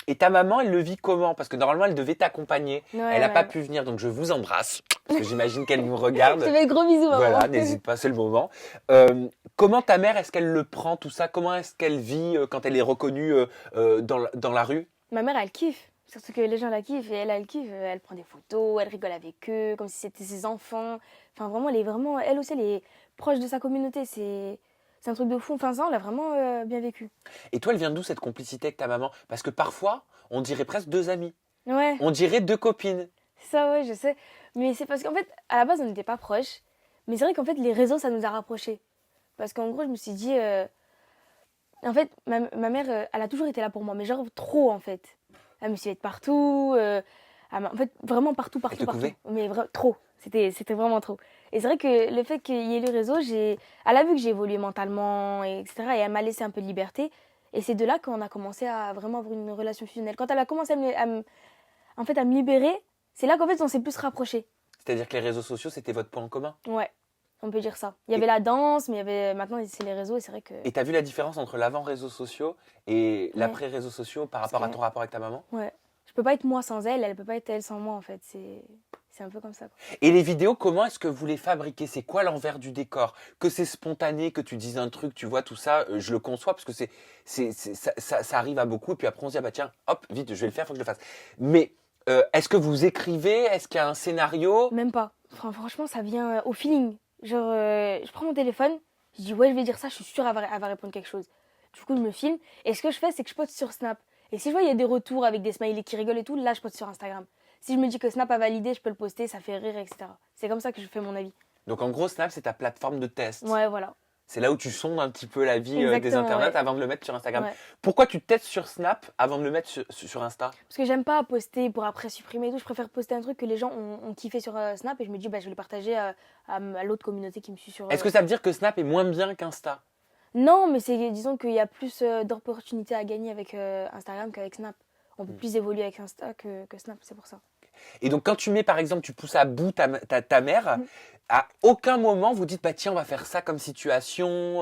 Et ta maman, elle le vit comment? Parce que normalement, elle devait t'accompagner. Ouais, Elle n'a pas ouais. pu venir, donc je vous embrasse. Parce que j'imagine qu'elle nous Je regarde. te fais de gros bisous, maman. Voilà, n'hésite pas, c'est le moment. Comment ta mère, est-ce qu'elle le prend tout ça? Comment est-ce qu'elle vit quand elle est reconnue dans la rue? Ma mère, elle kiffe. Surtout que les gens la kiffent et elle kiffe. Elle prend des photos, elle rigole avec eux, comme si c'était ses enfants. Enfin, vraiment, elle aussi, elle est proche de sa communauté. C'est un truc de fou. Enfin, ça, on l'a vraiment bien vécu. Et toi, elle vient d'où cette complicité avec ta maman? Parce que parfois, on dirait presque deux amies. Ouais, On dirait deux copines. ça, ouais, je sais. Mais c'est parce qu'en fait, à la base, on n'était pas proches. Mais c'est vrai qu'en fait, les réseaux, ça nous a rapprochés. Parce qu'en gros, je me suis dit. En fait, ma mère, elle a toujours été là pour moi. Mais genre, trop, en fait. Elle me suivait de partout. En fait, vraiment partout, Elle partout, te partout. couvait? Mais trop. C'était vraiment trop. Et c'est vrai que le fait qu'il y ait le réseau, elle a vu que j'ai évolué mentalement, etc. Et elle m'a laissé un peu de liberté. Et c'est de là qu'on a commencé à vraiment avoir une relation fusionnelle. Quand elle a commencé en fait, à me libérer, c'est là qu'en fait, on s'est plus rapprochés. C'est-à-dire que les réseaux sociaux, c'était votre point en commun. Ouais, on peut dire ça. Il y Et avait la danse, mais maintenant, c'est les réseaux. Et c'est vrai que... et t'as vu la différence entre l'avant réseaux sociaux et Ouais, l'après réseaux sociaux par parce rapport que... à ton rapport avec ta maman? Ouais. Je peux pas être moi sans elle, elle peut pas être elle sans moi, en fait. C'est un peu comme ça, quoi. Et les vidéos, comment est-ce que vous les fabriquez? C'est quoi l'envers du décor? Que c'est spontané, que tu dises un truc, tu vois, tout ça, je le conçois parce que ça arrive à beaucoup. Et puis après, on se dit, ah bah tiens, hop, vite, je vais le faire, faut que je le fasse. Mais est-ce que vous écrivez? Est-ce qu'il y a un scénario? Même pas. Franchement, ça vient au feeling. Genre, je prends mon téléphone, je dis ouais, je vais dire ça, je suis sûre elle va répondre quelque chose. Du coup, je me filme. Et ce que je fais, c'est que je poste sur Snap. Et si je vois il y a des retours avec des smileys qui rigolent et tout, là, je poste sur Instagram. Si je me dis que Snap a validé, je peux le poster, ça fait rire, etc. C'est comme ça que je fais mon avis. Donc en gros, Snap, c'est ta plateforme de test. Ouais, voilà. C'est là où tu sondes un petit peu la vie des Exactement, internets ouais. avant de le mettre sur Instagram. Ouais. Pourquoi tu testes sur Snap avant de le mettre sur Insta? Parce que j'aime pas poster pour après supprimer et tout. Je préfère poster un truc que les gens ont kiffé sur Snap et je me dis, bah, je vais le partager à l'autre communauté qui me suit sur. Est-ce que ça veut dire que Snap est moins bien qu'Insta? Non, mais disons qu'il y a plus d'opportunités à gagner avec Instagram qu'avec Snap. On peut plus évoluer avec Insta que Snap, c'est pour ça. Et donc quand tu mets par exemple, tu pousses à bout ta mère, Mhm. à aucun moment vous dites bah tiens on va faire ça comme situation.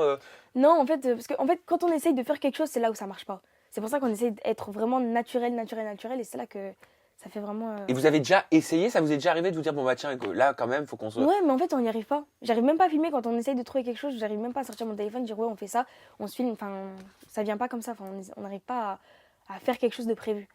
Non, en fait, parce que en fait, quand on essaye de faire quelque chose, c'est là où ça marche pas. C'est pour ça qu'on essaye d'être vraiment naturel, naturel, naturel, et c'est là que ça fait vraiment. Et vous avez déjà essayé, ça vous est déjà arrivé de vous dire bon bah tiens là quand même faut qu'on se. Ouais, mais en fait, on n'y arrive pas. J'arrive même pas à filmer quand on essaye de trouver quelque chose. J'arrive même pas à sortir mon téléphone, dire ouais, on fait ça, on se filme. Enfin, ça vient pas comme ça. Enfin, on n'arrive pas à faire quelque chose de prévu.